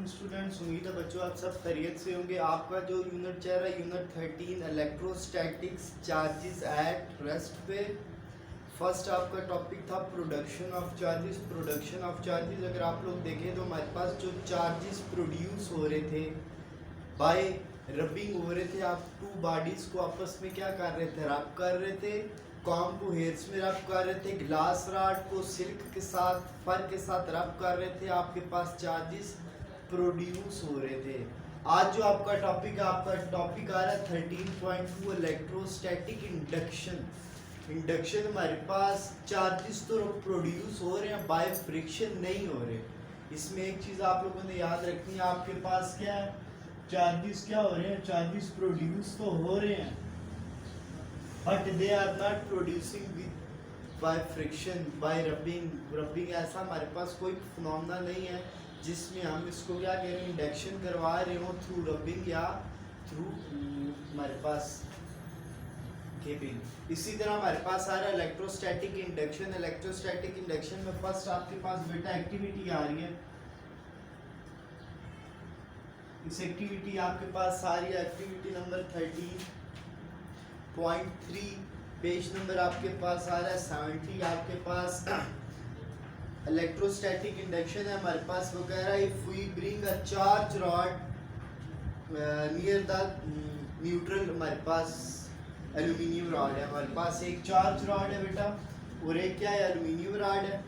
वालेकुम स्टूडेंट्स, उम्मीद है बच्चों आप सब खैरियत से होंगे। आपका जो यूनिट चल रहा है unit 13 electrostatics charges at rest पे। फर्स्ट आपका टॉपिक था production of charges. Production of charges अगर आप लोग देखें तो हमारे पास जो चार्जेस प्रोड्यूस हो रहे थे बाय रबिंग हो रहे थे, आप टू बॉडीज को आपस में क्या कर रहे थे, रब कर रहे थे। कॉम को हेयर्स में रब कर रहे थे, ग्लास रॉड को सिल्क के साथ फर के साथ रब कर रहे थे। आपके पास चार्जेस प्रोड्यूस हो रहे थे। आज जो आपका टॉपिक है, आपका टॉपिक आ रहा है 13.2 इलेक्ट्रोस्टैटिक इंडक्शन। इंडक्शन हमारे पास चार्जेस तो प्रोड्यूस हो रहे हैं, बाय फ्रिक्शन नहीं हो रहे। इसमें एक चीज़ आप लोगों ने याद रखनी है, आपके पास क्या है, चार्जेस क्या हो रहे हैं, चार्जेस प्रोड्यूस तो हो रहे हैं but they are not producing with by friction by rubbing. Rubbing ऐसा हमारे पास कोई फिनोमेना नहीं है जिसमें हम इसको क्या कह रहे हैं, इंडक्शन करवा रहे हो थ्रू रबिंग या थ्रू हमारे पास केबिंग। इसी तरह हमारे पास आ रहा है इलेक्ट्रोस्टैटिक इंडक्शन। इलेक्ट्रोस्टैटिक इंडक्शन में फर्स्ट आपके पास बेटा एक्टिविटी आ रही है। इस एक्टिविटी आपके पास आ रही है एक्टिविटी नंबर 13.3। पेज नंबर आपके पास आ रहा है 70। आपके पास इलेक्ट्रोस्टैटिक इंडक्शन है हमारे पास। वो कह रहा है if we bring a charge rod near the neutral, हमारे पास एल्यूमिनियम रॉड है। हमारे पास एक चार्ज रॉड है बेटा और एक क्या है, एल्यूमिनियम रॉड है।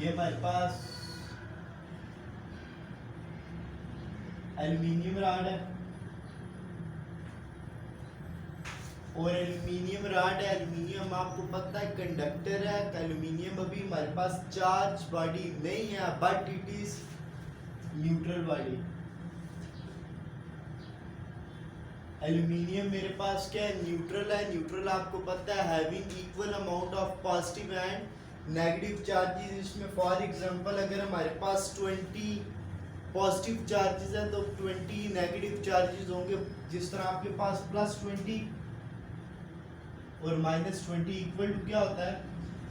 ये हमारे पास एल्यूमिनियम रॉड है और एल्यूमिनियम रॉड है। एल्यूमिनियम आपको पता है कंडक्टर है। एल्यूमिनियम अभी हमारे पास चार्ज बॉडी नहीं है but it is neutral body. Aluminium मेरे पास क्या है, न्यूट्रल है। न्यूट्रल आपको पता है having equal amount of positive and negative charges. इसमें फॉर एग्जांपल अगर हमारे पास 20 पॉजिटिव चार्जेस है तो 20 नेगेटिव चार्जेस होंगे। जिस तरह आपके पास +20 और -20 इक्वल टू क्या होता है,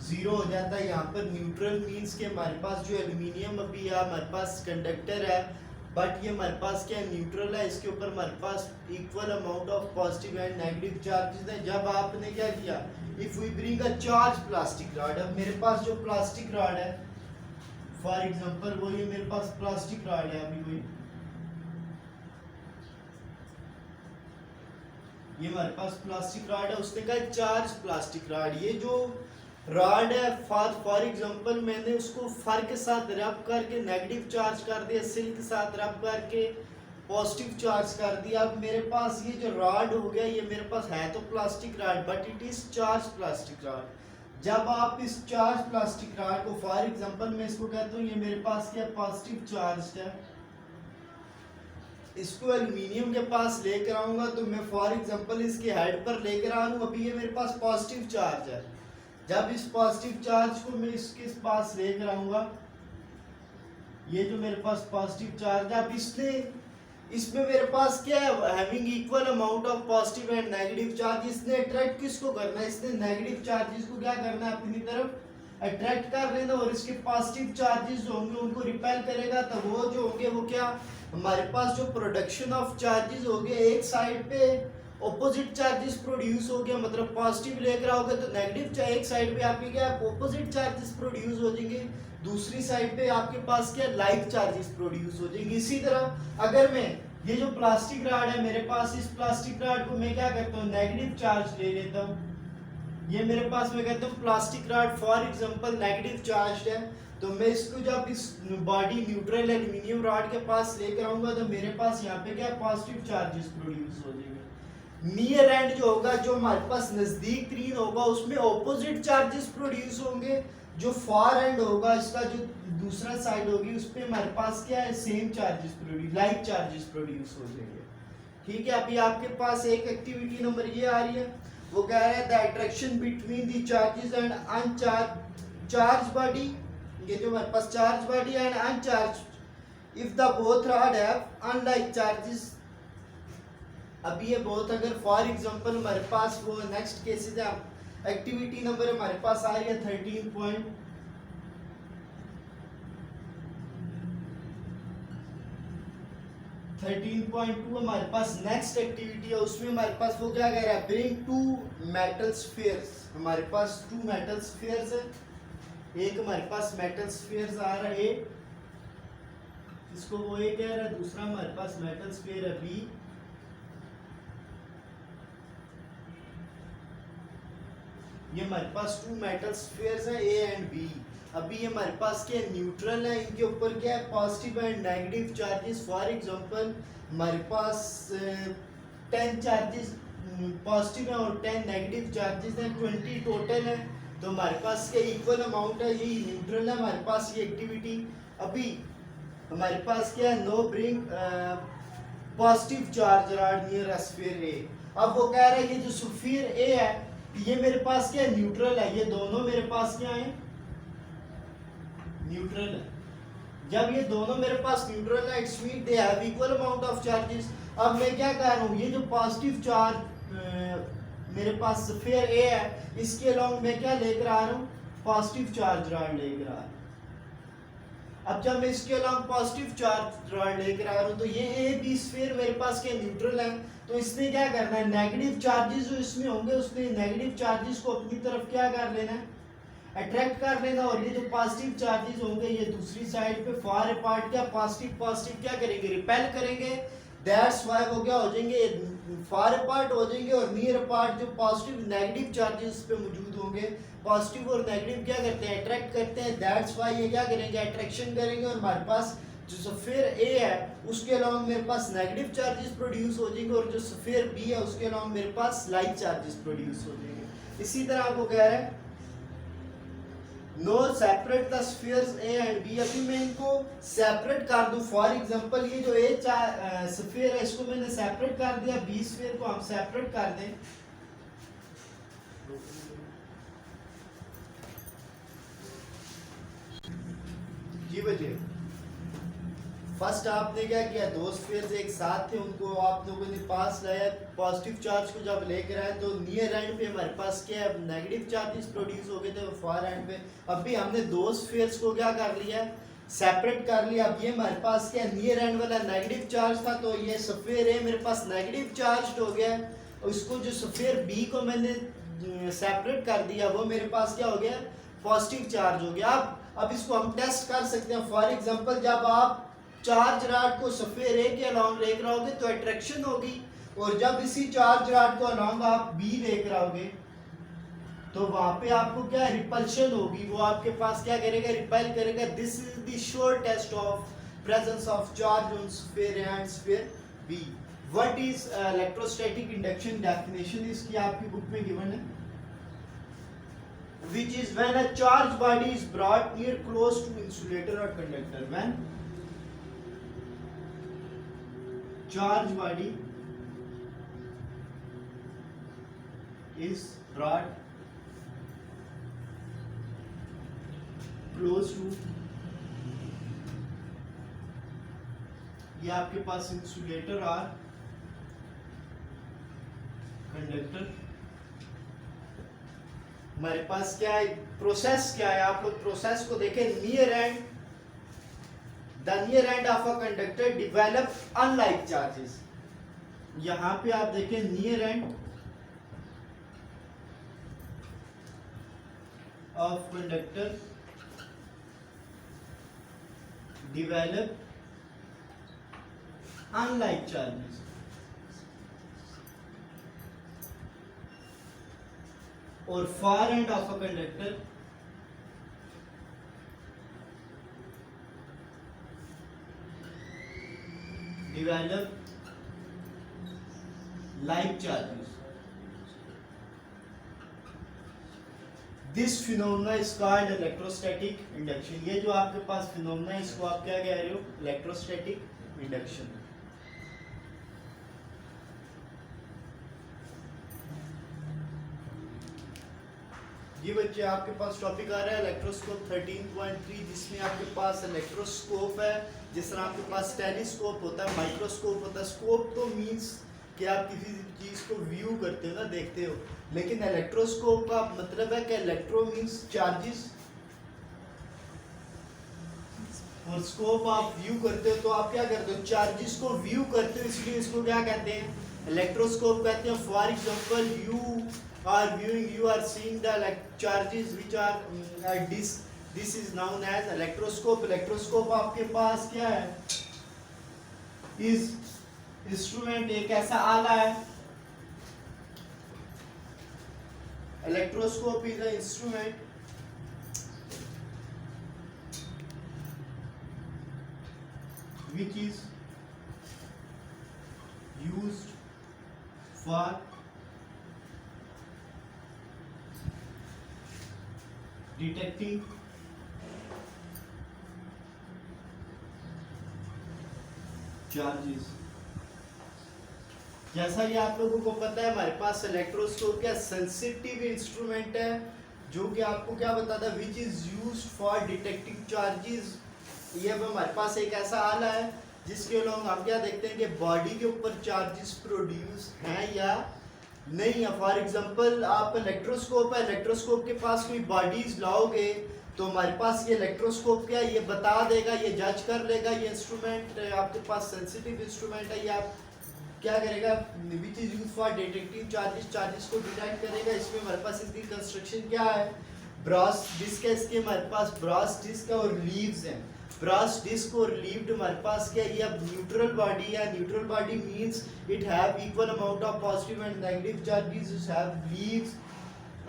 0 हो जाता है। यहाँ पर न्यूट्रल मीन्स के हमारे पास जो एल्यूमिनियम अभी है हमारे पास कंडक्टर है बट ये हमारे पास क्या है, न्यूट्रल है। इसके ऊपर हमारे पास equal amount of positive and negative charges हैं। जब आपने क्या किया, if we bring a charge plastic rod, अब मेरे पास जो प्लास्टिक रॉड है फॉर एग्जांपल वो ये मेरे पास प्लास्टिक रॉड है, अभी कोई ये हमारे पास प्लास्टिक रॉड है, उसने कहा चार्ज प्लास्टिक रॉड। ये जो रॉड है फॉर एग्जांपल मैंने उसको फर के साथ रब करके नेगेटिव चार्ज कर दिया, सिल्क के साथ रब करके पॉजिटिव चार्ज कर दिया। अब मेरे पास ये जो रॉड हो गया, ये मेरे पास है तो plastic rod but it is charge plastic rod. जब आप इस चार्ज प्लास्टिक रॉड को फॉर एग्जांपल मैं इसको कहता हूँ ये मेरे पास क्या पॉजिटिव चार्ज है, इसको एल्यूमिनियम के पास लेकर आऊंगा तो मैं फॉर एग्जांपल इसके हेड पर लेकर आ रहा हूँ, अभी ये मेरे पास पॉजिटिव चार्ज है। जब इस पॉजिटिव चार्ज को मैं इसके पास लेकर आऊंगा, ये जो मेरे पास पॉजिटिव चार्ज है, अब इसमें मेरे पास क्या है, having equal amount of positive and negative charge. इसने अट्रैक्ट किसको करना है, इसने नेगेटिव चार्जेस को क्या करना है, अपनी तरफ अट्रैक्ट कर लेना और इसके पॉजिटिव चार्जेस जो होंगे उनको रिपेल करेगा। तो वो जो होंगे वो क्या, हमारे पास जो प्रोडक्शन ऑफ चार्जेस हो गए, एक साइड पे ऑपोजिट चार्जेस प्रोड्यूस हो गया, मतलब पॉजिटिव लेकर आओगे तो नेगेटिव, एक साइड पे आपके क्या ऑपोजिट चार्जेस प्रोड्यूस हो जाएंगे, दूसरी साइड पे आपके पास क्या लाइक चार्जेस प्रोड्यूस हो जाएंगे। इसी तरह अगर मैं ये जो प्लास्टिक रॉड है मेरे पास, इस प्लास्टिक रॉड को मैं क्या करता हूँ, नेगेटिव चार्ज ले लेता हूँ। ये मेरे पास मैं कहता हूँ plastic rod for example negative charge है, तो मैं इसको जब इस बॉडी न्यूट्रल एल्यूमिनियम रॉड के पास लेकर आऊंगा तो मेरे पास यहाँ पे क्या पॉजिटिव चार्जेस प्रोड्यूस हो जाएंगे। नियर एंड जो होगा, जो हमारे पास नजदीक तरीन होगा, उसमें ऑपोजिट चार्जेस प्रोड्यूस होंगे। जो फार एंड होगा, इसका जो दूसरा साइड होगी, उस पर हमारे पास क्या है, same charges produce, like charges produce हो जाएंगे। ठीक है, अभी आपके पास एक एक्टिविटी नंबर ये आ रही है, वो कह रहा है the attraction between the charges and uncharge body. ये जो हमारे पास charge body and uncharge, if the both rod have unlike charges. अभी ये बोथ अगर फॉर एग्जांपल हमारे पास वो नेक्स्ट केसेस है, एक्टिविटी नंबर हमारे पास आ रही है 13. 13.2 हमारे पास नेक्स्ट एक्टिविटी है, उसमें हमारे पास वो क्या कह रहा है, ब्रिंग टू मेटल स्फीयर्स। हमारे पास 2 मेटल स्फीयर्स है, एक हमारे पास मेटल स्फीयर्स आ रहा है, इसको वो ए कह रहा है, दूसरा हमारे पास मेटल स्फीयर है बी। ये हमारे पास 2 मेटल स्फीयर्स है ए एंड बी। अभी ये हमारे पास क्या न्यूट्रल है, इनके ऊपर क्या है, positive and negative charges. For example हमारे पास 10 चार्जेस पॉजिटिव है और 10 नेगेटिव चार्जेस हैं, 20 टोटल है। तो हमारे पास क्या इक्वल अमाउंट है, ये न्यूट्रल है हमारे पास ये एक्टिविटी। अभी हमारे पास क्या है, no bring positive charge rod near a sphere A. अब वो कह रहा है ये जो स्फीयर ए है ये मेरे पास क्या न्यूट्रल है, ये दोनों मेरे पास क्या है, न्यूट्रल है। जब ये दोनों मेरे पास न्यूट्रल है, it's mean they have equal amount of charges. अब मैं क्या कह रहा हूँ, ये जो पॉजिटिव चार्ज मेरे पास स्फीयर ए है, इसके अलोंग मैं क्या लेकर आ रहा हूँ, पॉजिटिव चार्ज रॉड लेकर आ रहा हूँ। अब जब मैं इसके अलावा पॉजिटिव चार्ज रॉड लेकर आ रहा हूँ तो ये ए बी स्फीयर मेरे पास क्या न्यूट्रल है, तो इसने क्या करना है, नेगेटिव चार्जेस जो इसमें होंगे उसने नेगेटिव चार्जेस को अपनी तरफ क्या कर लेना है, अट्रैक्ट कर लेना। और ये जो पॉजिटिव चार्जेस होंगे ये दूसरी साइड पे फार अपार्ट क्या पॉजिटिव पॉजिटिव क्या करेंगे, रिपेल करेंगे। दैट्स व्हाई वो क्या हो जाएंगे, फार अपार्ट हो जाएंगे। और नियर अपार्ट जो पॉजिटिव नेगेटिव चार्जेस पे मौजूद होंगे, पॉजिटिव और नेगेटिव क्या करते हैं, अट्रैक्ट करते हैं। दैट्स व्हाई ये क्या करेंगे, अट्रैक्शन करेंगे। और हमारे पास जो स्फीयर ए है उसके अलावा मेरे पास नेगेटिव चार्जेस प्रोड्यूस हो जाएंगे, और जो स्फीयर बी है उसके अलावा मेरे पास लाइट चार्जेस प्रोड्यूस हो जाएंगे। इसी तरह आपको कह रहा है no separate the spheres A and B. अभी मैं इनको सेपरेट कर दूं, फॉर एग्जांपल ये जो ए स्फीयर है इसको मैंने सेपरेट कर दिया, बी स्फीयर को हम सेपरेट कर दें। जी बच्चे, फर्स्ट आपने क्या किया, दो स्फीयर्स एक साथ थे, उनको आप लोगों ने पास लाया। पॉजिटिव चार्ज को जब लेकर आए तो नियर एंड पे हमारे पास क्या है, नेगेटिव चार्जेस प्रोड्यूस हो गए थे फार एंड पे। अभी हमने दो स्फीयर्स को क्या कर लिया, सेपरेट कर लिया। अब ये हमारे पास क्या नियर एंड वाला नेगेटिव चार्ज था, तो ये स्फीयर है मेरे पास नेगेटिव चार्ज हो गया। उसको जो स्फीयर बी को मैंने सेपरेट कर दिया वो मेरे पास क्या हो गया, पॉजिटिव चार्ज हो गया। अब इसको हम टेस्ट कर सकते हैं। फॉर एग्जांपल जब आप चार्ज रॉड को स्फीयर ए के अलोंग लेकर आओगे तो अट्रैक्शन होगी, और जब इसी चार्ज रॉड को अलोंग आप बी लेकर आओगे तो वहां पे आपको क्या रिपल्शन होगी, वो आपके पास क्या करेगा, रिपेल करेगा। This is the sure test of presence of charge on sphere and sphere B. What is electrostatic induction, definition इसकी आपकी बुक में गिवन है, which is when a charged body is brought near close to insulator or conductor. When charged body is brought close to, ये आपके पास insulator और conductor. हमारे पास क्या है, प्रोसेस क्या है, आप लोग प्रोसेस को देखें। Near end, the near end of a conductor develop unlike charges. यहां पे आप देखें near end of conductor develop unlike charges, और far end of a conductor develop like charges. This phenomena is called electrostatic induction. ये जो आपके पास phenomena है इसको आप क्या कह रहे हो, electrostatic induction। ये बच्चे आपके पास टॉपिक आ रहा है इलेक्ट्रोस्कोप 13.3, जिसमें आपके पास इलेक्ट्रोस्कोप है। जिस तरह आपके पास टेलीस्कोप होता है, माइक्रोस्कोप होता है। स्कोप तो मींस कि आप किसी चीज को व्यू करते हो ना, देखते हो, लेकिन इलेक्ट्रोस्कोप का मतलब है कि इलेक्ट्रो मींस चार्जेस, और स्कोप आप व्यू करते हो तो आप क्या करते हो, चार्जेस को व्यू करते हो, इसलिए इसको क्या कहते हैं, इलेक्ट्रोस्कोप कहते हैं. For example you are seeing the charges which are at this is known as electroscope. Electroscope आपके पास क्या है, इस इंस्ट्रूमेंट, एक ऐसा आला है. Electroscope is a instrument which is used for detecting charges. जैसा कि आप लोगों को पता है हमारे पास इलेक्ट्रोस्कोप क्या सेंसिटिव इंस्ट्रूमेंट है जो कि आपको क्या बताता है, which is used for detecting charges. ये अब हमारे पास एक ऐसा आला है जिसके लोग हम क्या देखते हैं कि बॉडी के ऊपर चार्जेस प्रोड्यूस हैं या नहीं है. फॉर एग्जांपल आप इलेक्ट्रोस्कोप है, इलेक्ट्रोस्कोप के पास कोई बॉडीज लाओगे तो हमारे पास ये इलेक्ट्रोस्कोप क्या ये बता देगा, ये जज कर लेगा, ये इंस्ट्रूमेंट आपके पास सेंसिटिव इंस्ट्रूमेंट है, ये आप क्या करेगा, which is use for detecting charges, charges को डिटेक्ट करेगा. इसमें हमारे पास इसकी कंस्ट्रक्शन क्या है, ब्रॉस डिस्क है, इसके हमारे पास ब्रॉस डिस्क और लीव्स हैं. ब्रॉस डिस्क और लीव्ड हमारे पास क्या है, ये न्यूट्रल बॉडी है. Neutral body means it have equal amount of positive and negative charges, it have leaves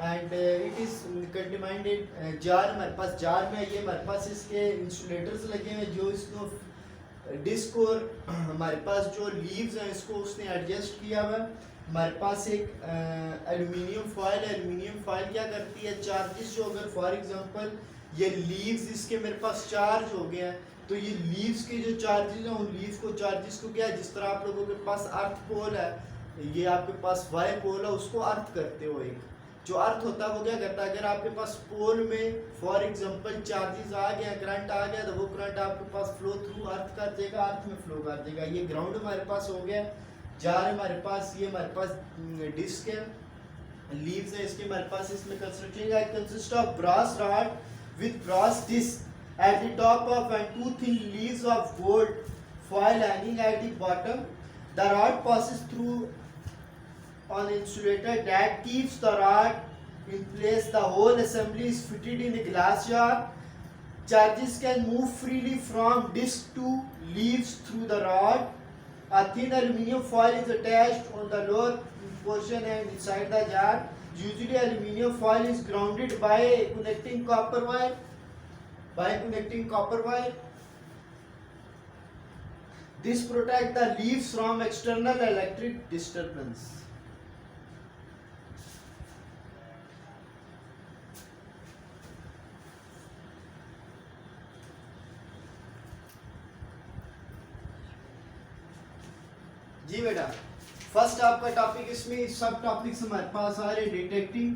and it is contained in jar. हमारे पास जार में ये हमारे पास इसके इंसुलेटर्स लगे हैं जो इसको डिस्क और हमारे पास जो लीव्स हैं इसको उसने एडजस्ट किया हुआ. हमारे पास एक एल्युमिनियम फॉयल है. एल्युमिनियम फॉयल क्या करती है, चार्जेस जो अगर फॉर एग्जांपल ये लीव्स इसके मेरे पास चार्ज हो गया है तो ये लीव्स के जो चार्जेस हैं उन लीव्स को चार्जेस को क्या है, जिस तरह आप लोगों के पास अर्थ पोल है, ये आपके पास वाई पोल है, उसको अर्थ करते हो. एक जो अर्थ होता है वो क्या करता है, अगर आपके पास पोल में फॉर एग्जांपल चार्जेस आ गया, करंट आ गया, तो वो करंट आपके पास फ्लो थ्रू अर्थ कर देगा, अर्थ में फ्लो कर देगा. ये ग्राउंड हमारे पास हो गया. जार हमारे पास, ये हमारे पास डिस्क है, लीव्स है इसके हमारे पास. इसमें construction consist of brass rod with brass disc at the top of and two thin leaves of gold foil hanging at the bottom. The rod passes through an insulator that keeps the rod in place. The whole assembly is fitted in a glass jar. Charges can move freely from disc to leaves through the rod. A thin aluminium foil is attached on the lower portion and inside the jar. Usually aluminium foil is grounded by connecting copper wire. This protects the leaves from external electric disturbance. जी बेटा, first आपका topic, इसमें सब topics हमारे पास आ रहे, detecting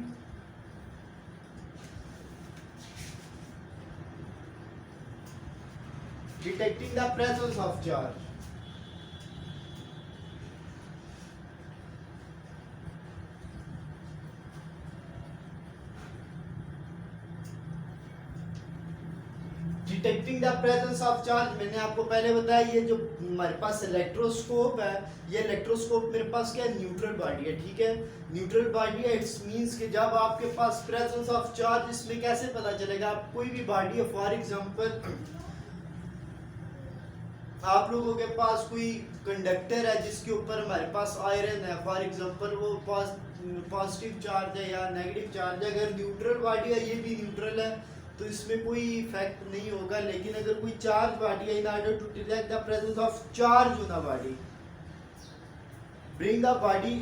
the presence of charge. Detecting the presence of charge मैंने आपको पहले बताया, ये जो हमारे पास इलेक्ट्रोस्कोप है, ये इलेक्ट्रोस्कोप मेरे पास क्या है, न्यूट्रल बॉडी है. ठीक है, न्यूट्रल बॉडी है. इट्स मींस कि जब आपके पास प्रेजेंस ऑफ चार्ज, इसमें कैसे पता चलेगा, आप कोई भी बॉडी है, फॉर एग्जांपल आप लोगों के पास कोई कंडक्टर है जिसके ऊपर हमारे पास आयरन है, फॉर एग्जांपल वो पॉजिटिव चार्ज है या नेगेटिव चार्ज है. अगर न्यूट्रल बॉडी है, ये भी न्यूट्रल है, तो इसमें कोई इफेक्ट नहीं होगा. लेकिन अगर कोई चार्ज बॉडी है, in order to detect the presence of charge on the body, bring the body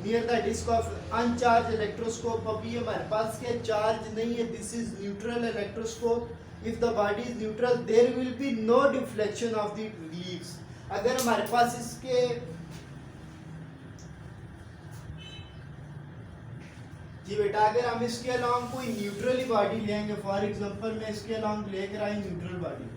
near the disc of uncharge electroscope. अभी हमारे पास क्या चार्ज नहीं है, this is neutral electroscope. If the body is neutral there will be no deflection of the leaves. अगर हमारे पास इसके जी बेटा, अगर हम इसके अलॉन्ग कोई न्यूट्रल बॉडी लेंगे, फॉर एग्जांपल मैं इसके अलॉन्ग लेकर आई न्यूट्रल बॉडी,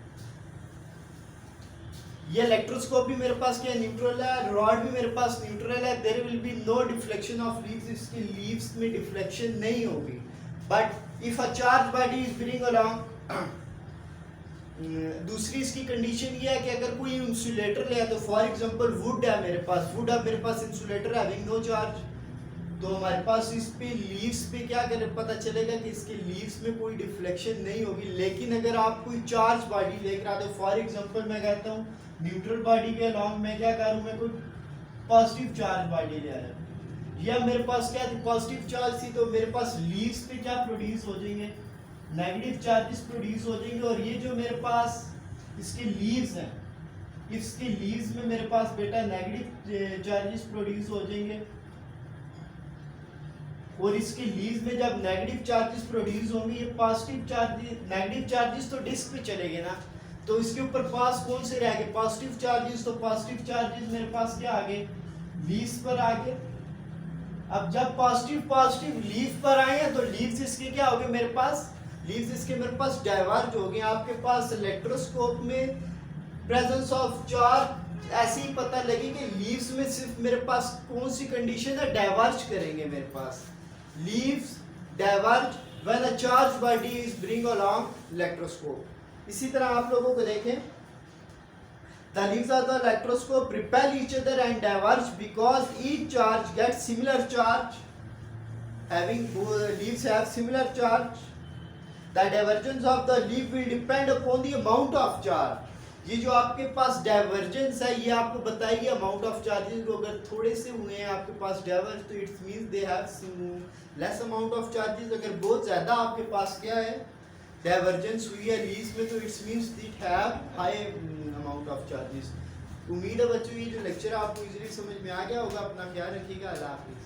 ये इलेक्ट्रोस्कोप भी मेरे पास क्या न्यूट्रल है, रॉड भी मेरे पास न्यूट्रल है, there will be no deflection of leaves. इसके लीव्स में डिफ्लेक्शन नहीं होगी. But if a charge body is bring along दूसरी इसकी कंडीशन ये है कि अगर कोई इंसुलेटर ले तो फॉर एग्जांपल वुड है मेरे पास, वुड है मेरे पास, इंसुलेटर हैविंग नो चार्ज, तो हमारे पास इस पे लीव्स पे क्या करें, पता चलेगा कि इसके लीव्स में कोई डिफ्लेक्शन नहीं होगी। लेकिन अगर आप कोई चार्ज बॉडी लेकर आते हो, फॉर एग्जांपल मैं कहता हूँ न्यूट्रल बॉडी के अलॉन्ग मैं क्या करूँ, मैं कोई पॉजिटिव चार्ज बॉडी ले आया, या मेरे पास क्या थी पॉजिटिव चार्ज थी, तो मेरे पास लीव्स पे क्या प्रोड्यूस हो जाएंगे, नेगेटिव चार्जेस प्रोड्यूस हो जाएंगे। और ये जो मेरे पास इसके लीव्स हैं, इसके लीव्स में मेरे पास बेटा नेगेटिव चार्जेस प्रोड्यूस हो जाएंगे। और इसके लीव्स में जब नेगेटिव चार्जेस प्रोड्यूस होंगे, ये पॉजिटिव चार्जेस, नेगेटिव चार्जेस तो डिस्क पे चलेंगे ना, तो इसके ऊपर पास कौन से रह गए, पॉजिटिव चार्जेस, तो पॉजिटिव चार्जेस मेरे पास क्या आ गए, लीव्स पर आ गए। अब जब पॉजिटिव पॉजिटिव लीव पर आए हैं तो लीव्स इसके क्या हो गए मेरे पास, लीव्स इसके मेरे पास डाइवर्ज हो गए। आपके पास इलेक्ट्रोस्कोप में प्रेजेंस ऑफ चार्ज ऐसे ही पता लगी कि लीव्स में सिर्फ मेरे पास कौन सी कंडीशन है, डाइवर्ज करेंगे मेरे पास, leaves diverge when a charge body is bring along electroscope. इसी तरह आप लोगों को देखें, the leaves of the electroscope repel each other and diverge because each charge gets similar charge, having leaves have similar charge. The divergence of the leaf will depend upon the amount of charge. ये जो आपके पास divergence है ये आपको बताएगी amount of charges को। अगर थोड़े से हुए हैं आपके पास डाइवर्ज तो it's means they have less amount of charges. अगर बहुत ज़्यादा आपके पास क्या है डाइवर्जेंस हुई है लीव्स में तो it's means it have high amount of charges. उम्मीद है बच्चों ये जो लेक्चर आपको इजीली समझ में आ गया होगा। अपना ख्याल रखिएगा। अल्लाह हाफिज़।